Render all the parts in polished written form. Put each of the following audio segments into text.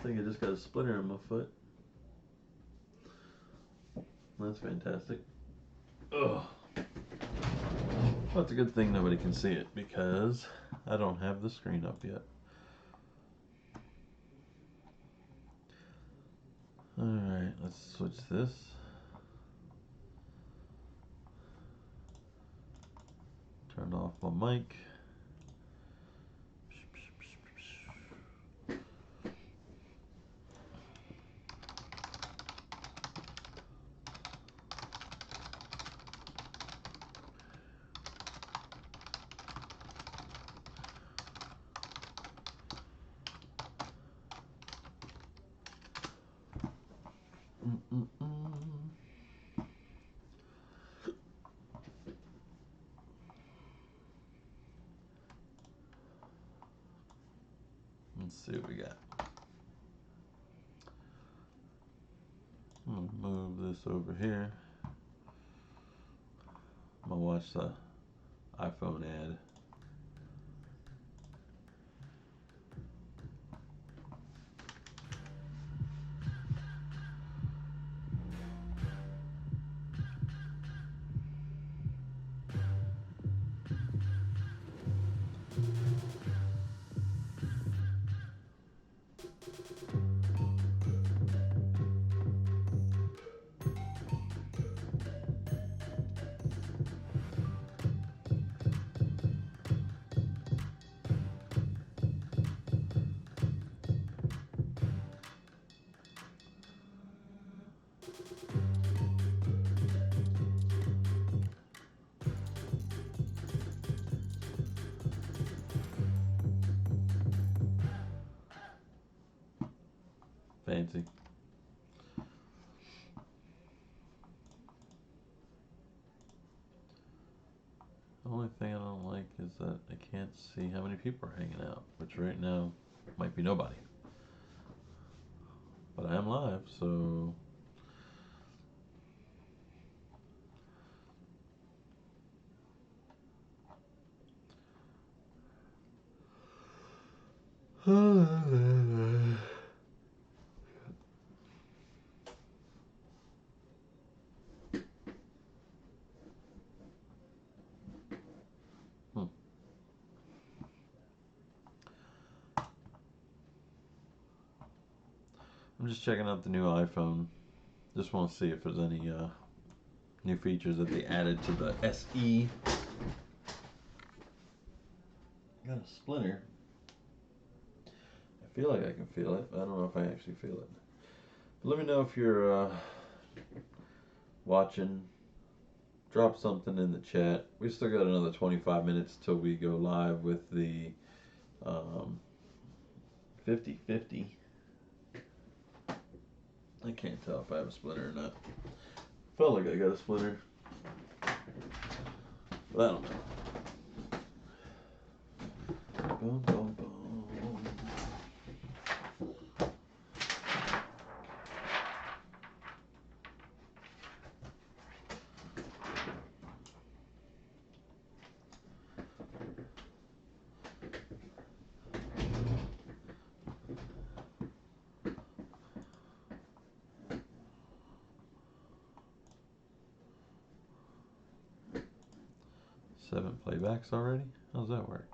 think I just got a splinter in my foot. That's fantastic. Ugh. Well, it's a good thing nobody can see it because I don't have the screen up yet. Alright, let's switch this. Turn off my mic. Let's see what we got. I'm gonna move this over here. I'm gonna watch the iPhone ad. Fancy. The only thing I don't like is that I can't see how many people are hanging out, which right now might be nobody. But I am live, so I'm just checking out the new iPhone. Just want to see if there's any new features that they added to the SE. Got a splinter. I feel like I can feel it, but I don't know if I actually feel it. But let me know if you're watching. Drop something in the chat. We still got another 25 minutes till we go live with the 50-50. I can't tell if I have a splinter or not. Felt like I got a splinter, but I don't know. Boom, boom, boom. Seven playbacks already? How's that work?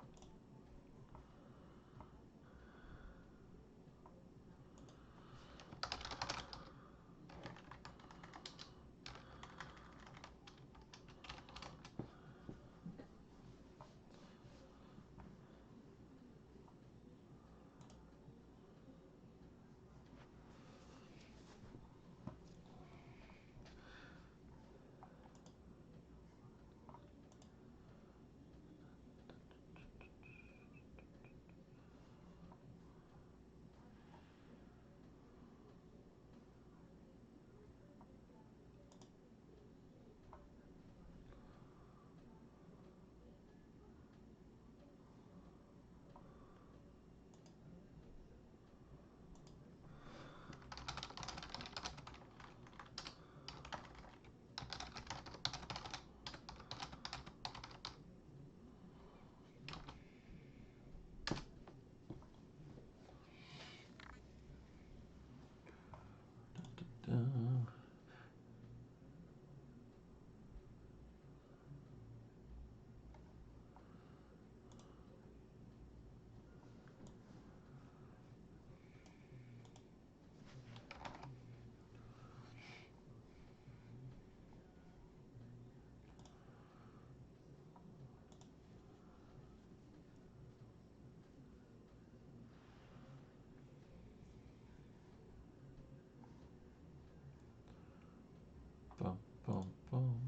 Boom, boom.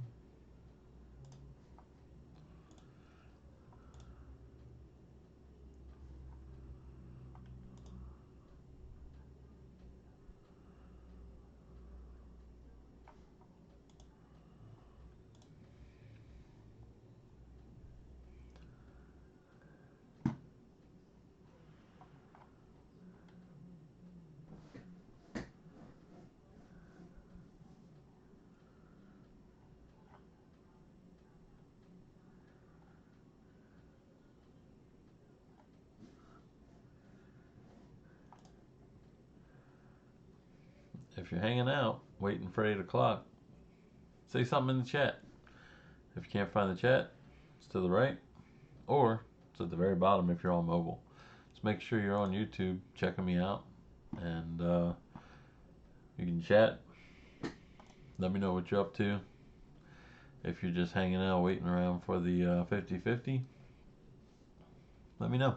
If you're hanging out, waiting for 8 o'clock, say something in the chat. If you can't find the chat, it's to the right, or it's at the very bottom if you're on mobile. Just make sure you're on YouTube checking me out, and you can chat. Let me know what you're up to. If you're just hanging out, waiting around for the 50-50, let me know.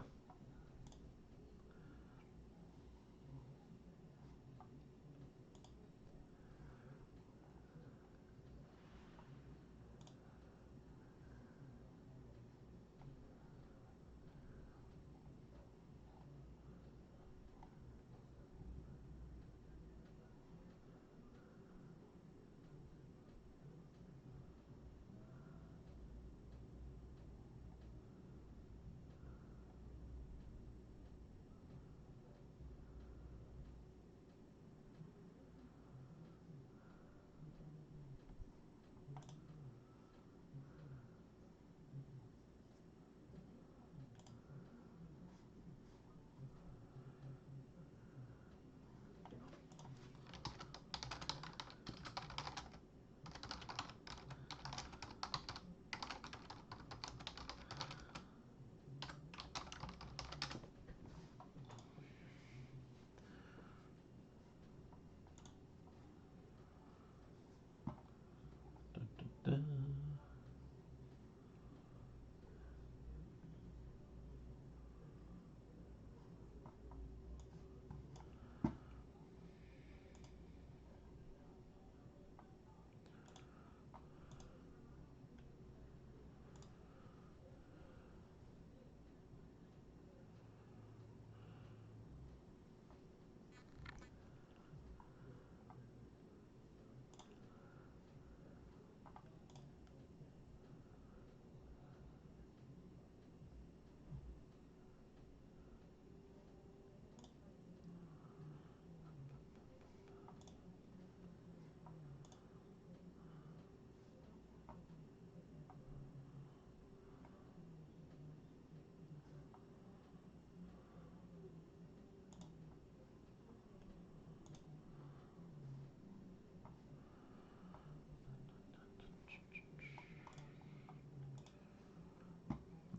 Da, da, da.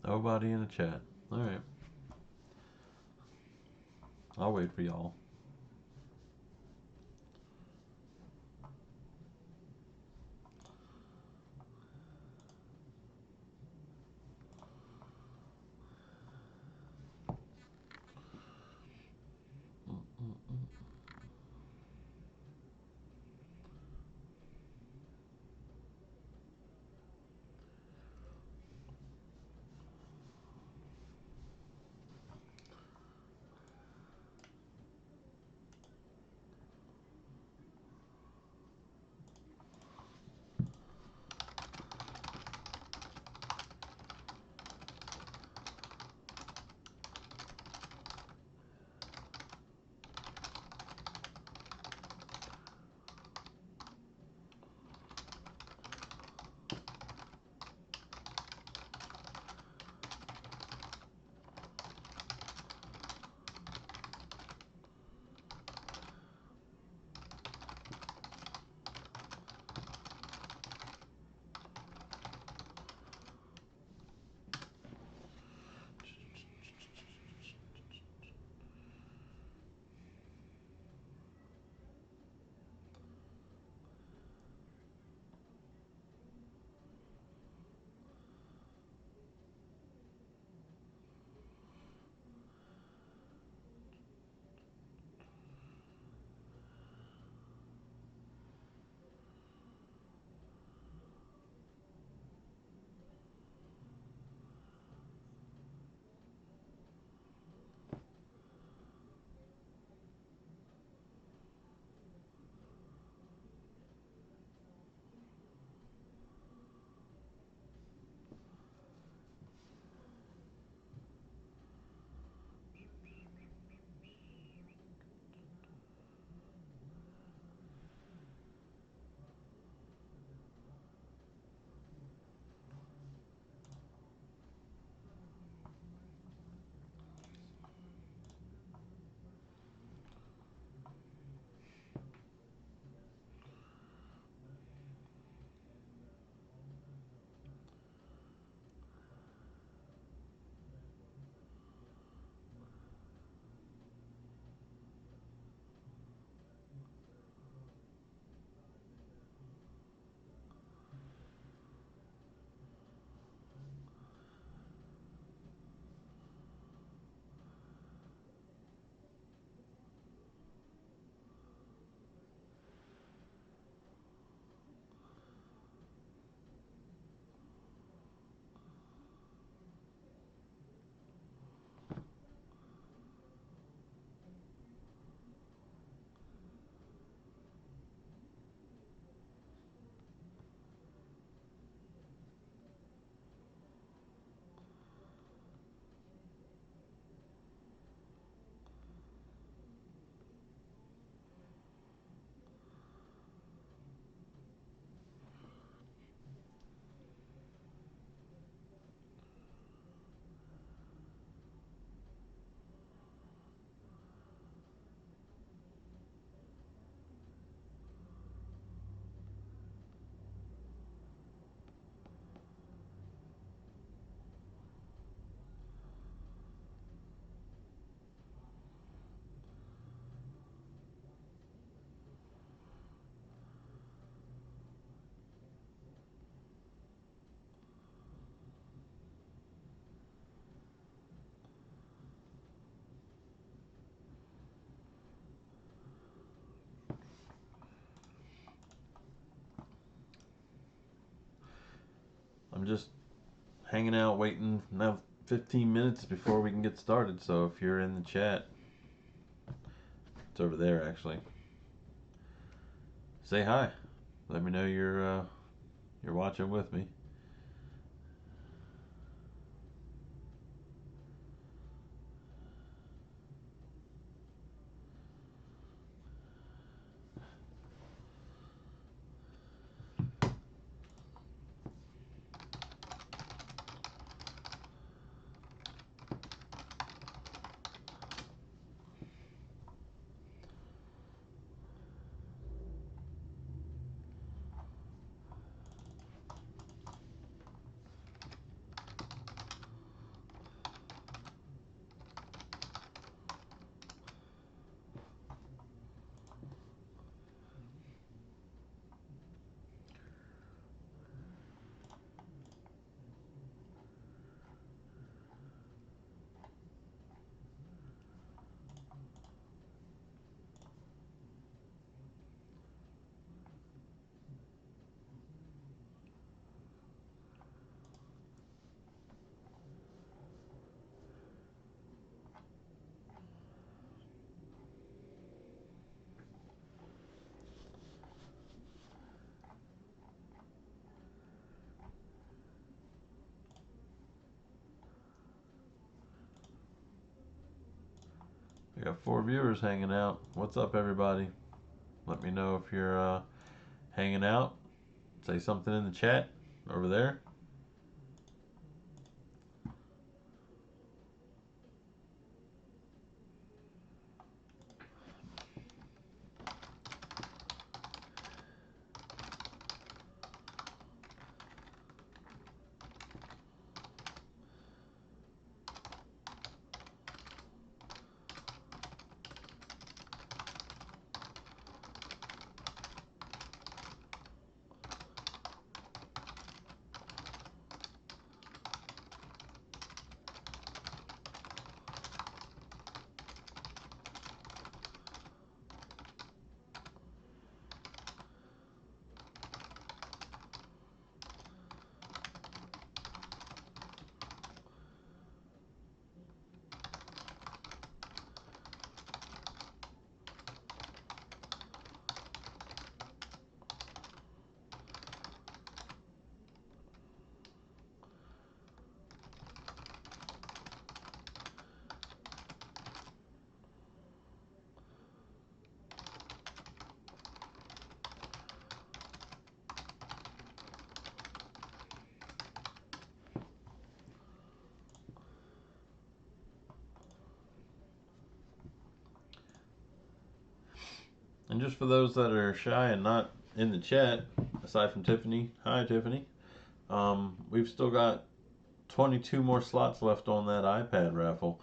Nobody in the chat. All right. I'll wait for y'all. I'm just hanging out, waiting now 15 minutes before we can get started. So if you're in the chat, it's over there actually. Say hi. Let me know you're watching with me. We got 4 viewers hanging out. What's up, everybody? Let me know if you're hanging out. Say something in the chat over there. And just for those that are shy and not in the chat, aside from Tiffany, hi Tiffany, we've still got 22 more slots left on that iPad raffle.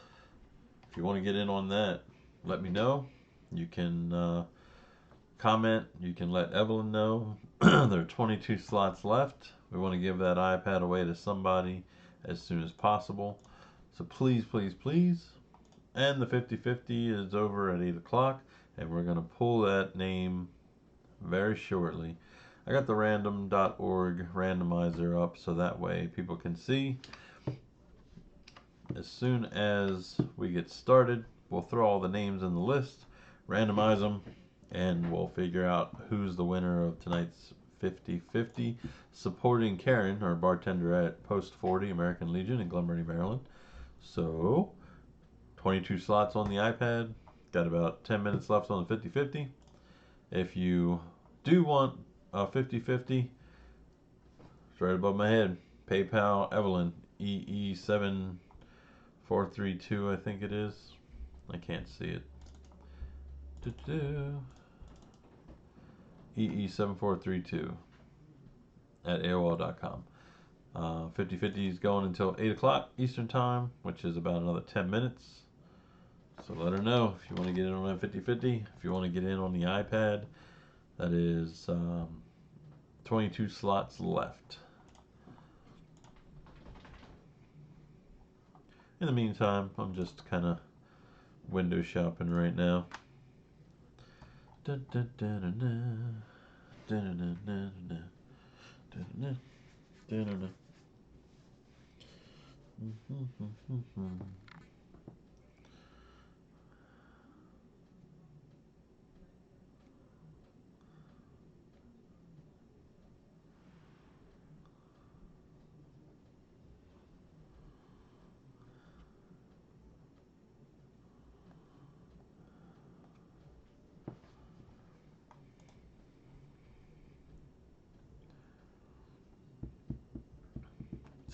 If you want to get in on that, let me know. You can comment, you can let Evelyn know. There are 22 slots left. We want to give that iPad away to somebody as soon as possible. So please, please, please. And the 50/50 is over at 8 o'clock, and we're going to pull that name very shortly. I got the random.org randomizer up so that way people can see. As soon as we get started, we'll throw all the names in the list, randomize them, and we'll figure out who's the winner of tonight's 50/50, supporting Karen, our bartender at Post 40 American Legion in Glenbury, Maryland. So, 22 slots on the iPad, got about 10 minutes left on the 50/50. If you do want a 50/50, it's right above my head. PayPal Evelyn, EE7432, I think it is. I can't see it. EE7432 at AOL.com. 50/50 is going until 8 o'clock Eastern Time, which is about another 10 minutes. So let her know if you want to get in on that 50/50. If you want to get in on the iPad, that is 22 slots left. In the meantime, I'm just kind of window shopping right now.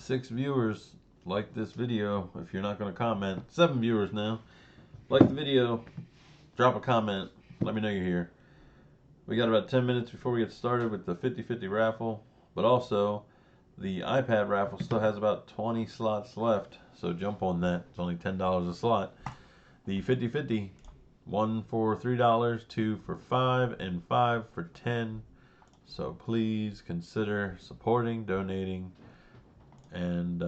6 viewers like this video. If you're not going to comment, 7 viewers now. Like the video, drop a comment, let me know you're here. We got about 10 minutes before we get started with the 50-50 raffle, but also the iPad raffle still has about 20 slots left, so jump on that. It's only $10 a slot. The 50-50, 1 for $3, 2 for $5, and 5 for $10. So please consider supporting, donating, and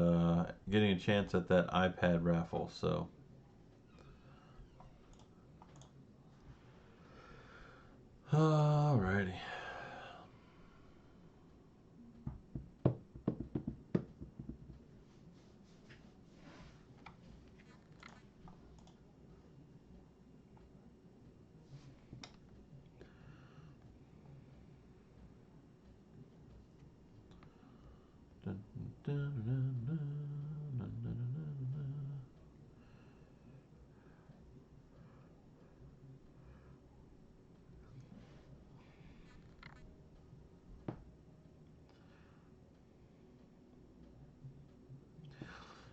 getting a chance at that iPad raffle. So alrighty.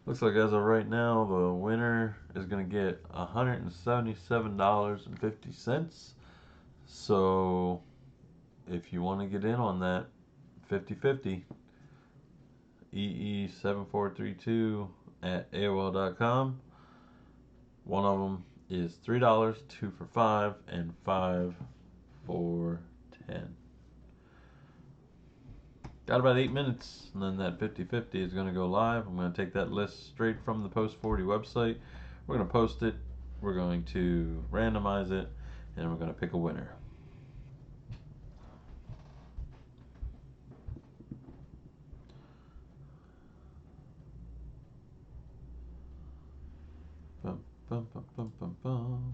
Looks like as of right now, the winner is going to get $177.50. So if you want to get in on that 50-50, EE7432 at AOL.com. One of them is $3, 2 for $5, and 5 for $10. Got about 8 minutes, and then that 50-50 is going to go live. I'm going to take that list straight from the Post 40 website. We're going to post it, we're going to randomize it, and we're going to pick a winner. Bum, bum, bum, bum, bum, bum.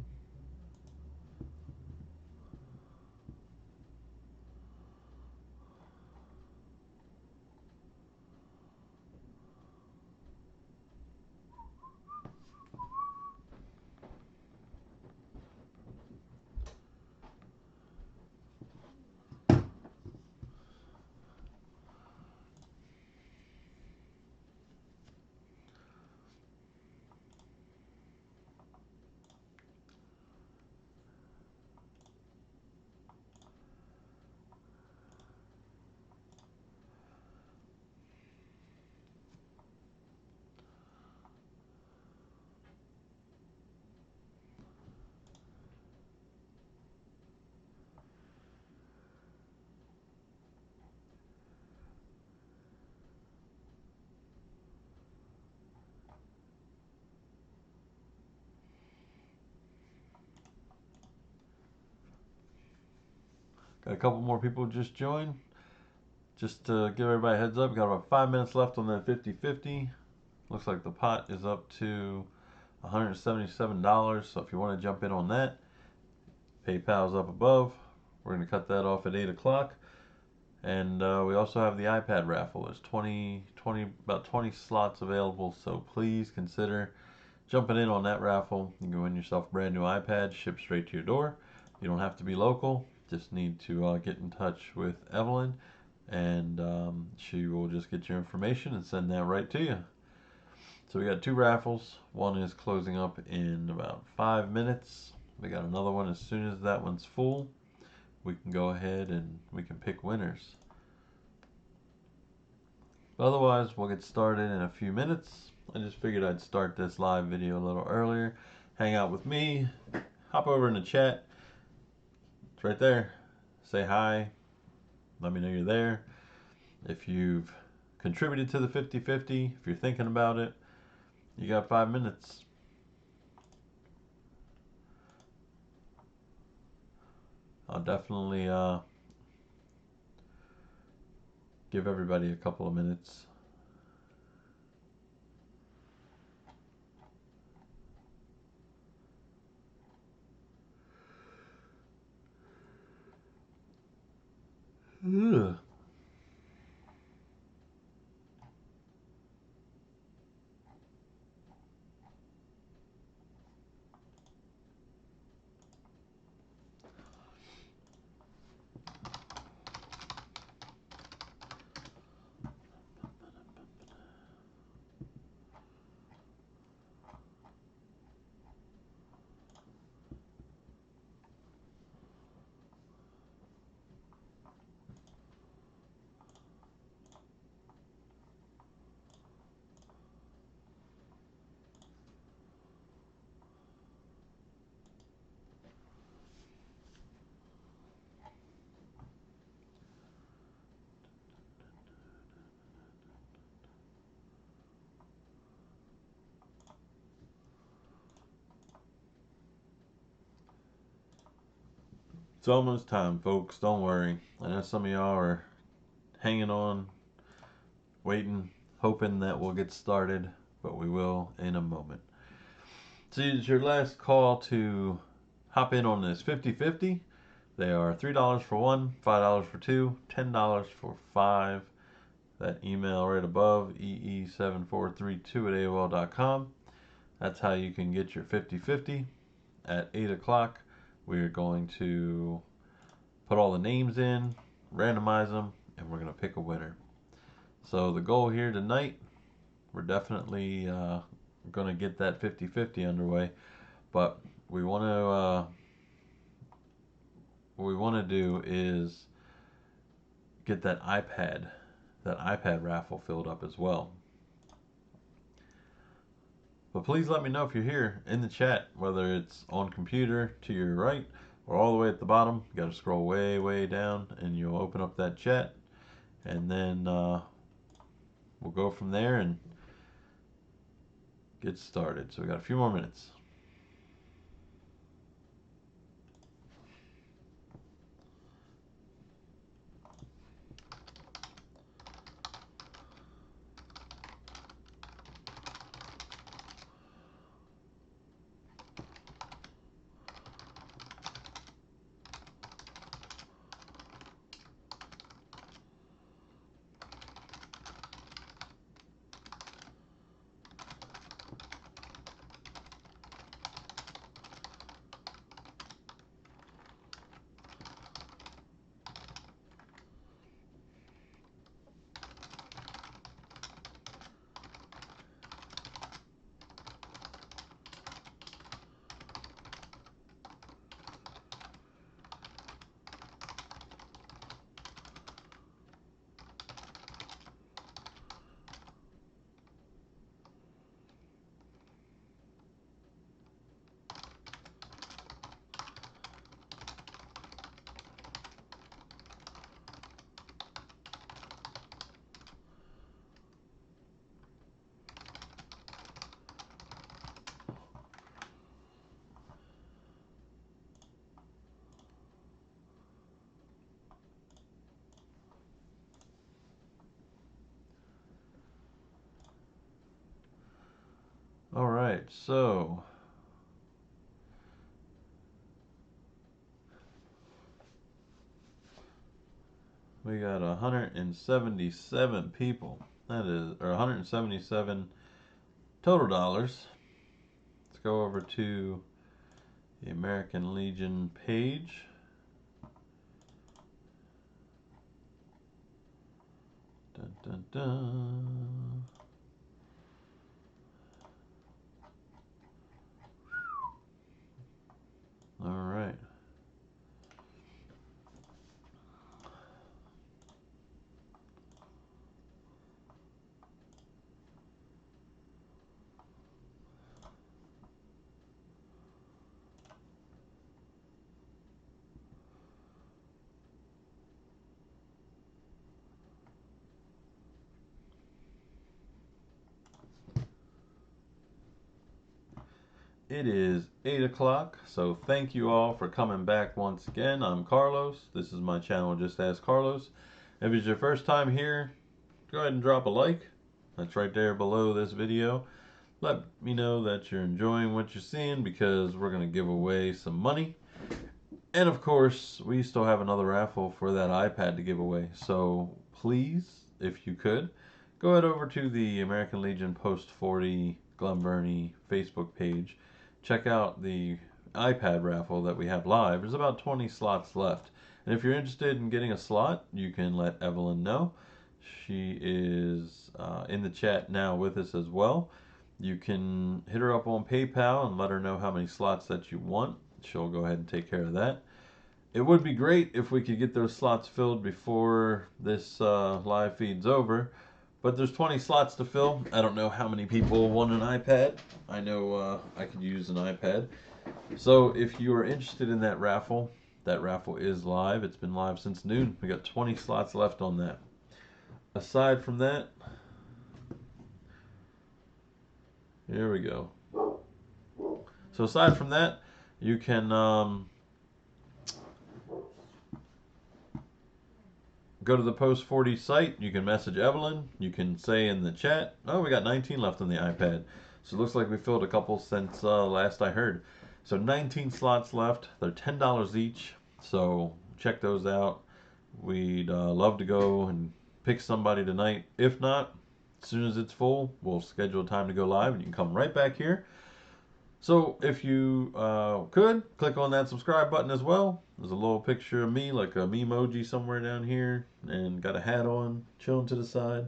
Got a couple more people just joined. Just to give everybody a heads up, we got about 5 minutes left on that 50-50. Looks like the pot is up to $177. So if you want to jump in on that, PayPal's up above. We're going to cut that off at 8 o'clock. And we also have the iPad raffle. There's about 20 slots available. So please consider jumping in on that raffle. You can win yourself a brand new iPad shipped straight to your door. You don't have to be local. Just need to get in touch with Evelyn, and she will just get your information and send that right to you. So we got 2 raffles. One is closing up in about 5 minutes. We got another one as soon as that one's full. We can go ahead and we can pick winners. But otherwise, we'll get started in a few minutes. I just figured I'd start this live video a little earlier. Hang out with me. Hop over in the chat. It's right there. Say hi. Let me know you're there. If you've contributed to the 50-50, if you're thinking about it, you got 5 minutes. I'll definitely give everybody a couple of minutes. It's almost time, folks. Don't worry. I know some of y'all are hanging on, waiting, hoping that we'll get started, but we will in a moment. So it's your last call to hop in on this 50-50. They are $3 for one, $5 for two, $10 for five. That email right above, ee7432@aol.com. That's how you can get your 50-50. At 8 o'clock, we're going to put all the names in, randomize them, and we're going to pick a winner. So the goal here tonight, we're definitely going to get that 50-50 underway, but we want to what we want to do is get that iPad raffle filled up as well. But please let me know if you're here in the chat, whether it's on computer to your right or all the way at the bottom. You got to scroll way, way down and you'll open up that chat, and then we'll go from there and get started. So we got a few more minutes. All right, so we got 177 people. That is, or 177 total dollars. Let's go over to the American Legion page. Dun, dun, dun. All right. It is 8 o'clock, so thank you all for coming back once again. I'm Carlos. This is my channel, Just Ask Carlos. If it's your first time here, go ahead and drop a like. That's right there below this video. Let me know that you're enjoying what you're seeing, because we're going to give away some money. And of course, we still have another raffle for that iPad to give away. So please, if you could, go head over to the American Legion Post 40 Glen Burnie Facebook page. Check out the iPad raffle that we have live. There's about 20 slots left. And if you're interested in getting a slot, you can let Evelyn know. She is in the chat now with us as well. You can hit her up on PayPal and let her know how many slots that you want. She'll go ahead and take care of that. It would be great if we could get those slots filled before this live feed's over, but there's 20 slots to fill. I don't know how many people want an iPad. I know I could use an iPad. So if you are interested in that raffle is live. It's been live since noon. We got 20 slots left on that. Aside from that, here we go. So aside from that, you can go to the Post 40 site. You can message Evelyn. You can say in the chat, oh, we got 19 left on the iPad. So it looks like we filled a couple since last I heard. So 19 slots left. They're $10 each. So check those out. We'd love to go and pick somebody tonight. If not, as soon as it's full, we'll schedule a time to go live and you can come right back here. So if you could, click on that subscribe button as well. There's a little picture of me, like a memoji somewhere down here, and got a hat on, chilling to the side.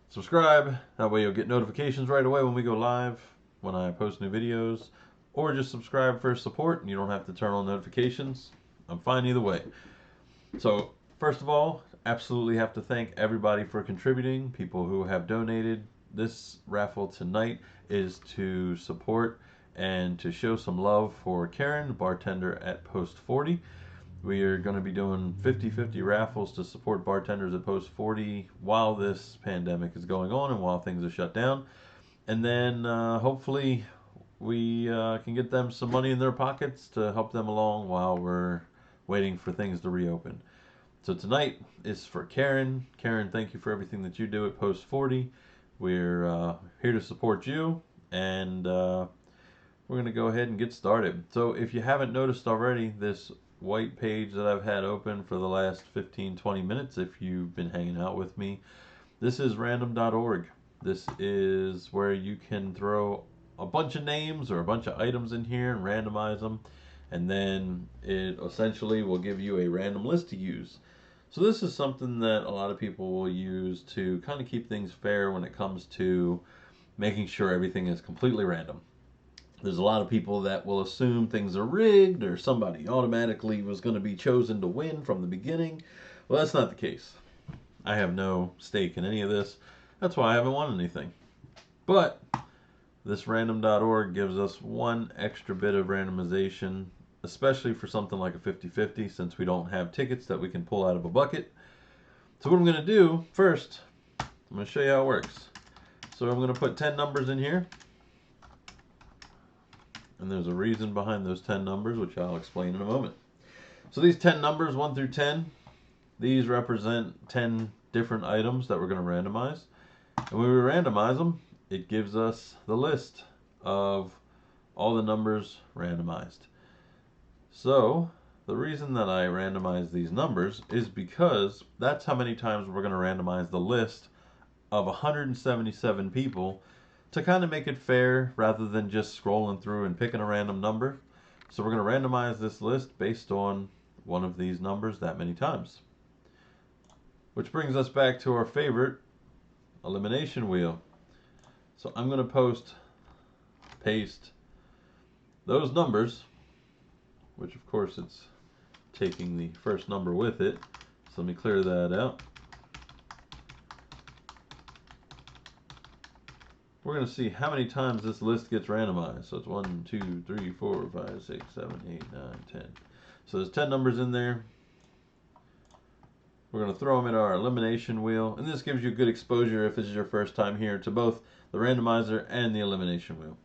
Subscribe, that way you'll get notifications right away when we go live, when I post new videos. Or just subscribe for support and you don't have to turn on notifications. I'm fine either way. So, first of all, absolutely have to thank everybody for contributing, people who have donated. This raffle tonight is to support and to show some love for Karen, bartender at Post 40. We are going to be doing 50-50 raffles to support bartenders at Post 40 while this pandemic is going on and while things are shut down. And then hopefully we can get them some money in their pockets to help them along while we're waiting for things to reopen. So tonight is for Karen. Karen, thank you for everything that you do at Post 40. We're here to support you, and we're going to go ahead and get started. So if you haven't noticed already, this white page that I've had open for the last 15-20 minutes, if you've been hanging out with me, this is random.org. This is where you can throw a bunch of names or a bunch of items in here and randomize them, and then it essentially will give you a random list to use. So this is something that a lot of people will use to kind of keep things fair when it comes to making sure everything is completely random. There's a lot of people that will assume things are rigged or somebody automatically was going to be chosen to win from the beginning. Well, that's not the case. I have no stake in any of this. That's why I haven't won anything. But this random.org gives us one extra bit of randomization, especially for something like a 50-50, since we don't have tickets that we can pull out of a bucket. So what I'm going to do first, I'm going to show you how it works. So I'm going to put 10 numbers in here. And there's a reason behind those 10 numbers, which I'll explain in a moment. So these 10 numbers, 1 through 10, these represent 10 different items that we're going to randomize. And when we randomize them, it gives us the list of all the numbers randomized. So the reason that I randomize these numbers is because that's how many times we're going to randomize the list of 177 people, to kind of make it fair rather than just scrolling through and picking a random number. So we're going to randomize this list based on one of these numbers that many times. Which brings us back to our favorite elimination wheel. So I'm going to paste those numbers, which of course it's taking the first number with it. So let me clear that out. We're going to see how many times this list gets randomized. So it's 1, 2, 3, 4, 5, 6, 7, 8, 9, 10. So there's 10 numbers in there. We're going to throw them in our elimination wheel. And this gives you good exposure if this is your first time here to both the randomizer and the elimination wheel.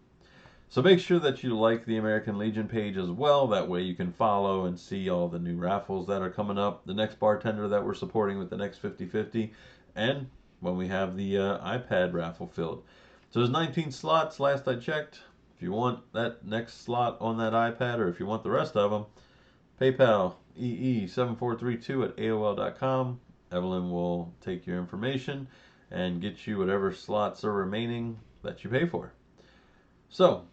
So make sure that you like the American Legion page as well. That way you can follow and see all the new raffles that are coming up. The next bartender that we're supporting with the next 50-50. And when we have the iPad raffle filled. So there's 19 slots last I checked. If you want that next slot on that iPad, or if you want the rest of them, PayPal ee7432@aol.com. Evelyn will take your information and get you whatever slots are remaining that you pay for. So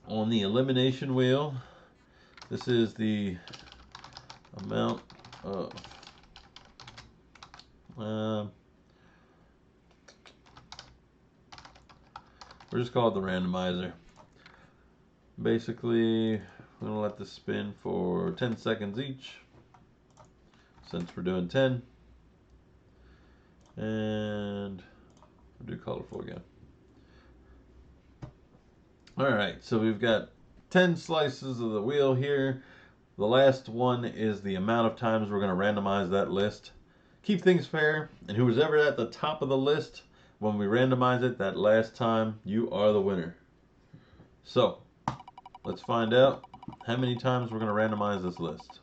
on the elimination wheel, this is the amount of we'll just call it the randomizer. Basically, I'm going to let this spin for 10 seconds each, since we're doing 10. And we'll do colorful again. Alright, so we've got 10 slices of the wheel here. The last one is the amount of times we're going to randomize that list. Keep things fair, and who's ever at the top of the list, when we randomize it that last time, you are the winner. So, let's find out how many times we're going to randomize this list.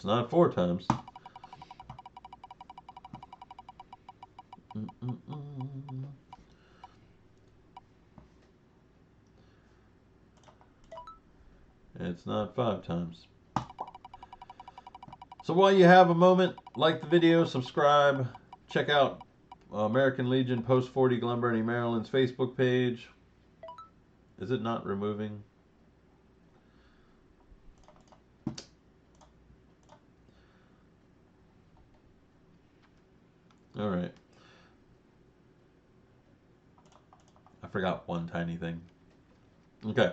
It's not 4 times. It's not 5 times. So while you have a moment, like the video, subscribe, check out American Legion Post 40 Glen Burnie, Maryland's Facebook page. Is it not removing? Alright. I forgot one tiny thing. Okay.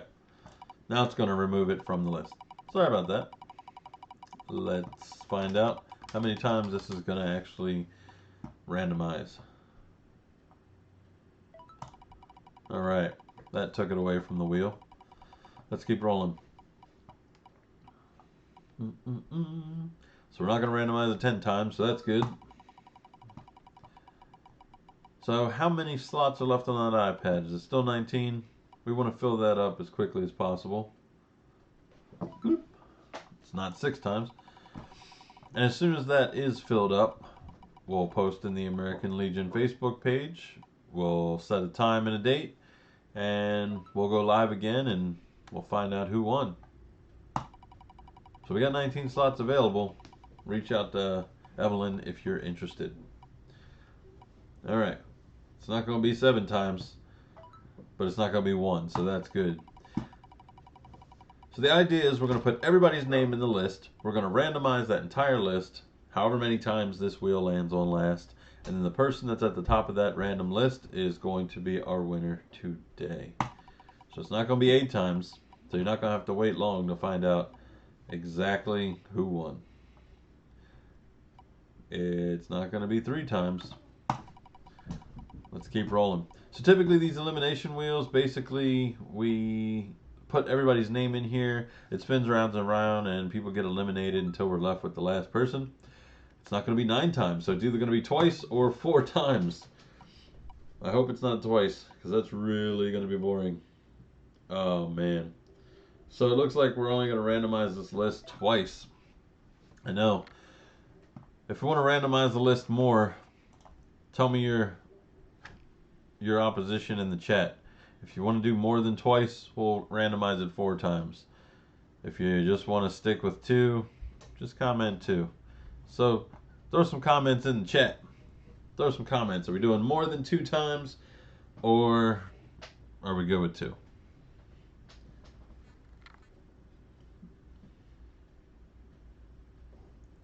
Now it's going to remove it from the list. Sorry about that. Let's find out how many times this is going to actually randomize. Alright. That took it away from the wheel. Let's keep rolling. So we're not going to randomize it 10 times, so that's good. So how many slots are left on that iPad? Is it still 19? We want to fill that up as quickly as possible. It's not 6 times. And as soon as that is filled up, we'll post in the American Legion Facebook page. We'll set a time and a date, and we'll go live again, and we'll find out who won. So we got 19 slots available. Reach out to Evelyn if you're interested. Alright. It's not going to be 7 times, but it's not going to be 1, so that's good. So the idea is we're going to put everybody's name in the list. We're going to randomize that entire list, however many times this wheel lands on last. And then the person that's at the top of that random list is going to be our winner today. So it's not going to be 8 times, so you're not going to have to wait long to find out exactly who won. It's not going to be 3 times. Let's keep rolling. So typically these elimination wheels, basically we put everybody's name in here. It spins around and around and people get eliminated until we're left with the last person. It's not going to be 9 times, so it's either going to be twice or 4 times. I hope it's not twice, because that's really going to be boring. Oh man. So it looks like we're only going to randomize this list twice. I know. If you want to randomize the list more, tell me your opposition in the chat. If you want to do more than twice, we'll randomize it 4 times. If you just want to stick with 2, just comment 2. So throw some comments in the chat. Throw some comments. Are we doing more than 2 times, or are we good with 2?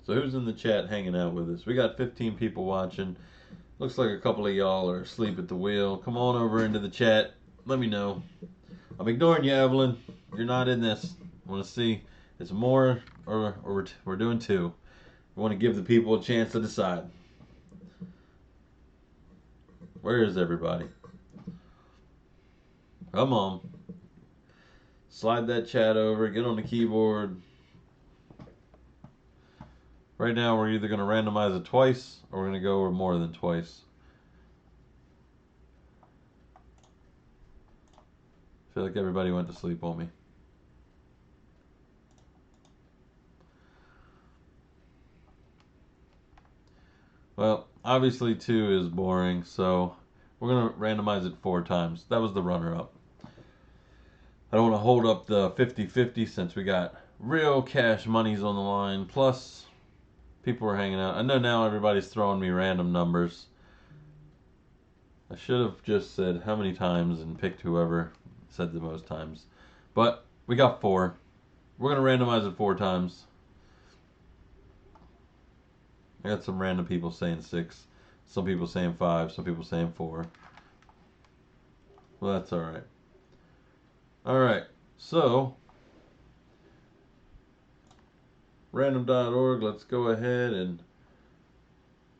So who's in the chat hanging out with us? We got 15 people watching. Looks like a couple of y'all are asleep at the wheel. Come on over into the chat. Let me know. I'm ignoring you, Evelyn. You're not in this. I want to see it's more or we're doing 2. We want to give the people a chance to decide. Where is everybody? Come on. Slide that chat over. Get on the keyboard. Right now, we're either going to randomize it twice or we're going to go over more than twice. I feel like everybody went to sleep on me. Well, obviously 2 is boring, so we're going to randomize it 4 times. That was the runner-up. I don't want to hold up the 50-50 since we got real cash monies on the line, plus people are hanging out. I know now everybody's throwing me random numbers. I should have just said how many times and picked whoever said the most times. But we got 4. We're going to randomize it 4 times. I got some random people saying 6. Some people saying 5. Some people saying 4. Well, that's alright. Alright, so random.org, let's go ahead and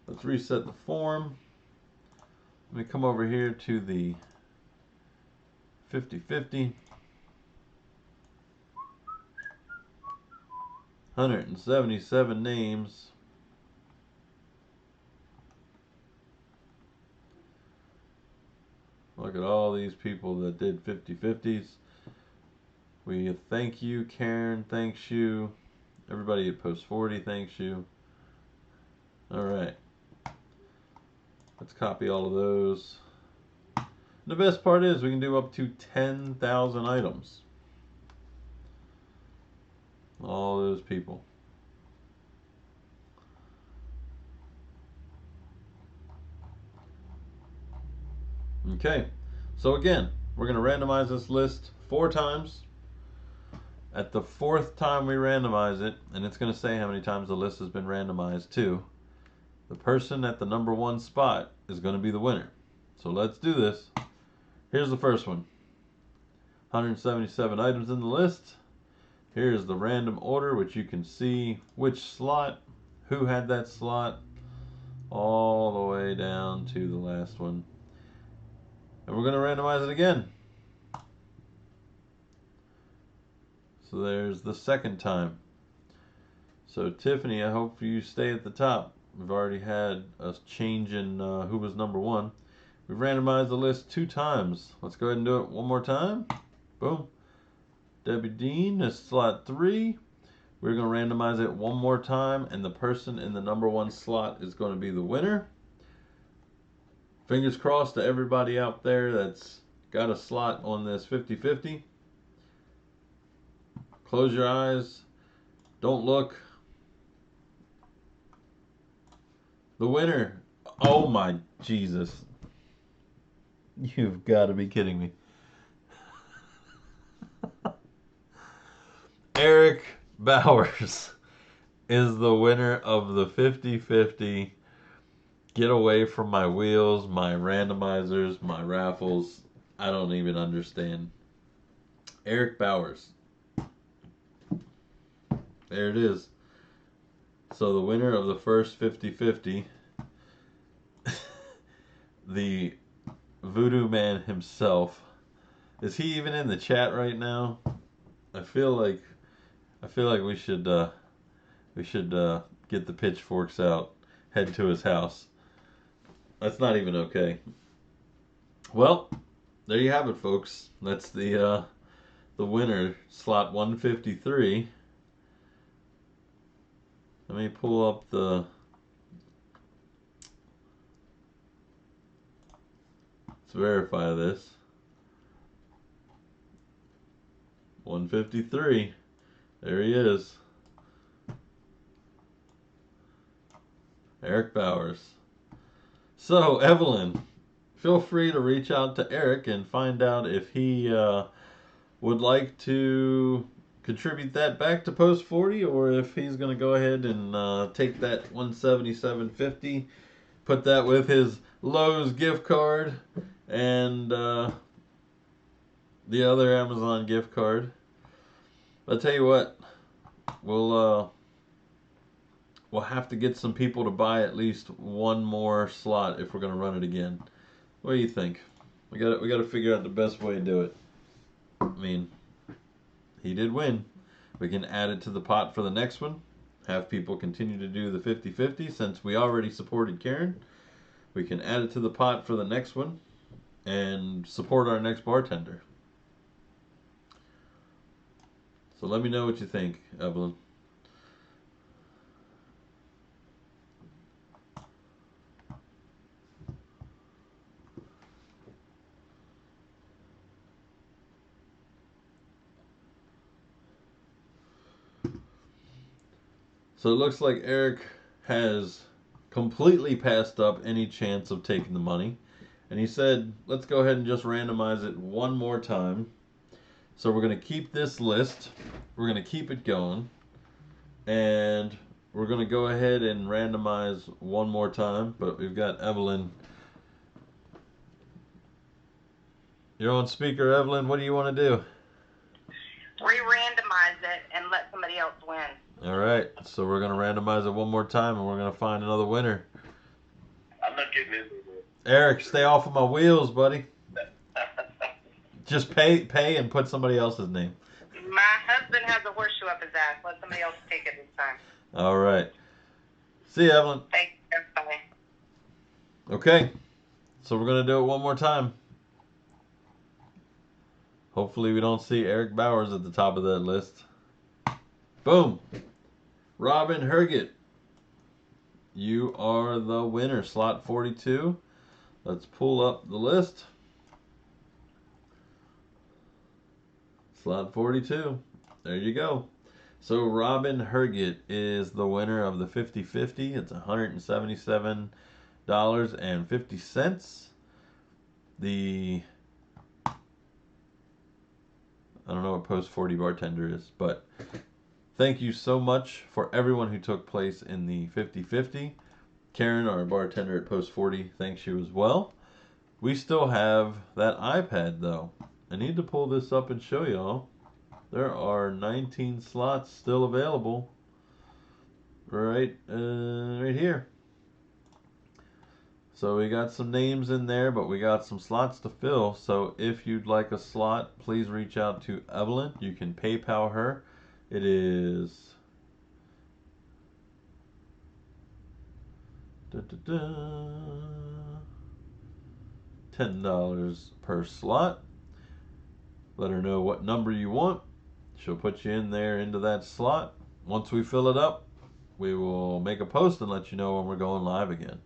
let's reset the form. Let me come over here to the 50-50. 177 names. Look at all these people that did 50-50s. We thank you, Karen, thanks you. Everybody at Post 40 thanks you. Alright. Let's copy all of those. And the best part is we can do up to 10,000 items. All those people. Okay, so again, we're going to randomize this list 4 times. At the 4th time we randomize it, and it's going to say how many times the list has been randomized to, the person at the number 1 spot is going to be the winner. So let's do this. Here's the first one. 177 items in the list. Here's the random order, which you can see which slot, who had that slot, all the way down to the last one. And we're going to randomize it again. So there's the 2nd time. So Tiffany, I hope you stay at the top. We've already had a change in who was number 1. We've randomized the list 2 times. Let's go ahead and do it one more time. Boom. Debbie Dean is slot 3. We're going to randomize it one more time, and the person in the number 1 slot is going to be the winner. Fingers crossed to everybody out there that's got a slot on this 50-50. Close your eyes. Don't look. The winner. Oh my Jesus. You've got to be kidding me. Eric Bowers is the winner of the 50-50. Get away from my wheels, my randomizers, my raffles. I don't even understand. Eric Bowers. There it is. So the winner of the first 50-50, the Voodoo Man himself. Is he even in the chat right now? I feel like we should get the pitchforks out, head to his house. That's not even okay. Well, there you have it, folks. That's the winner, slot 153. Let me pull up the. Let's verify this. 153. There he is. Eric Bowers. So, Evelyn, feel free to reach out to Eric and find out if he would like to contribute that back to Post 40, or if he's going to go ahead and take that $177.50, put that with his Lowe's gift card and the other Amazon gift card. I'll tell you what, we'll have to get some people to buy at least one more slot if we're going to run it again. What do you think? We got to figure out the best way to do it. I mean, he did win. We can add it to the pot for the next one. Have people continue to do the 50-50 since we already supported Karen. We can add it to the pot for the next one and support our next bartender. So let me know what you think, Evelyn. So it looks like Eric has completely passed up any chance of taking the money. And he said, let's go ahead and just randomize it one more time. So we're going to keep this list. We're going to keep it going. And we're going to go ahead and randomize one more time. But we've got Evelyn. You're on speaker, Evelyn. What do you want to do? Re-randomize it and let somebody else win. All right. So we're going to randomize it one more time, and we're going to find another winner. I'm not getting into it. Eric, stay off of my wheels, buddy. Just pay and put somebody else's name. My husband has a horseshoe up his ass. Let somebody else take it this time. All right. See you, Evelyn. Thank you. Bye. Okay. So we're going to do it one more time. Hopefully we don't see Eric Bowers at the top of that list. Boom. Robin Herget, you are the winner. Slot 42. Let's pull up the list. Slot 42. There you go. So Robin Herget is the winner of the 50-50. It's $177.50. The I don't know what post 40 bartender is, but thank you so much for everyone who took place in the 50-50. Karen, our bartender at post 40, thanks you as well. We still have that iPad though. I need to pull this up and show y'all. There are 19 slots still available. Right here. So we got some names in there, but we got some slots to fill. So if you'd like a slot, please reach out to Evelyn. You can PayPal her. It is $10 per slot. Let her know what number you want. She'll put you in there into that slot. Once we fill it up, we will make a post and let you know when we're going live again.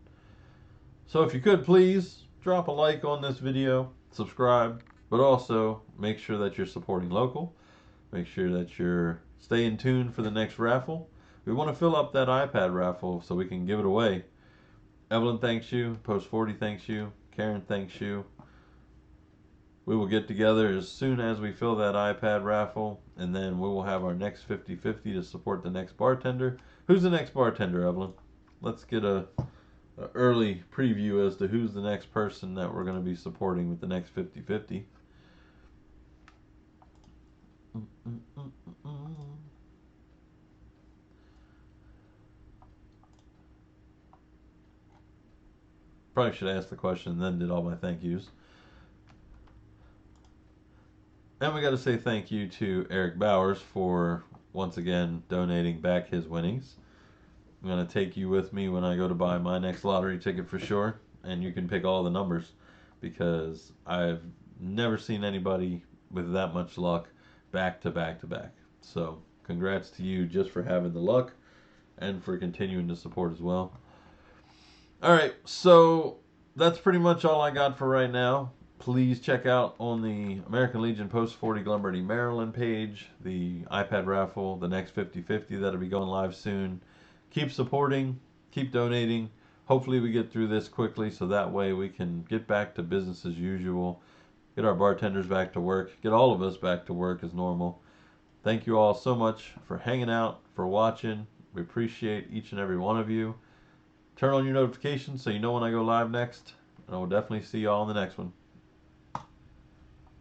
So if you could, please drop a like on this video, subscribe, but also make sure that you're supporting local. Make sure that you're staying tuned for the next raffle. We want to fill up that iPad raffle so we can give it away. Evelyn thanks you. Post 40 thanks you. Karen thanks you. We will get together as soon as we fill that iPad raffle, and then we will have our next 50-50 to support the next bartender. Who's the next bartender, Evelyn? Let's get a early preview as to who's the next person that we're going to be supporting with the next 50-50. Probably should ask the question and then did all my thank yous. And we got to say thank you to Eric Bowers for once again donating back his winnings. I'm going to take you with me when I go to buy my next lottery ticket for sure, and you can pick all the numbers because I've never seen anybody with that much luck back to back to back. So congrats to you just for having the luck and for continuing to support as well. All right, so that's pretty much all I got for right now. Please check out on the American Legion Post 40 Glumberty, Maryland page the iPad raffle, the next 50-50 that'll be going live soon. Keep supporting, keep donating. Hopefully we get through this quickly so that way we can get back to business as usual, get our bartenders back to work, get all of us back to work as normal. Thank you all so much for hanging out, for watching. We appreciate each and every one of you. Turn on your notifications so you know when I go live next, and I will definitely see you all in the next one.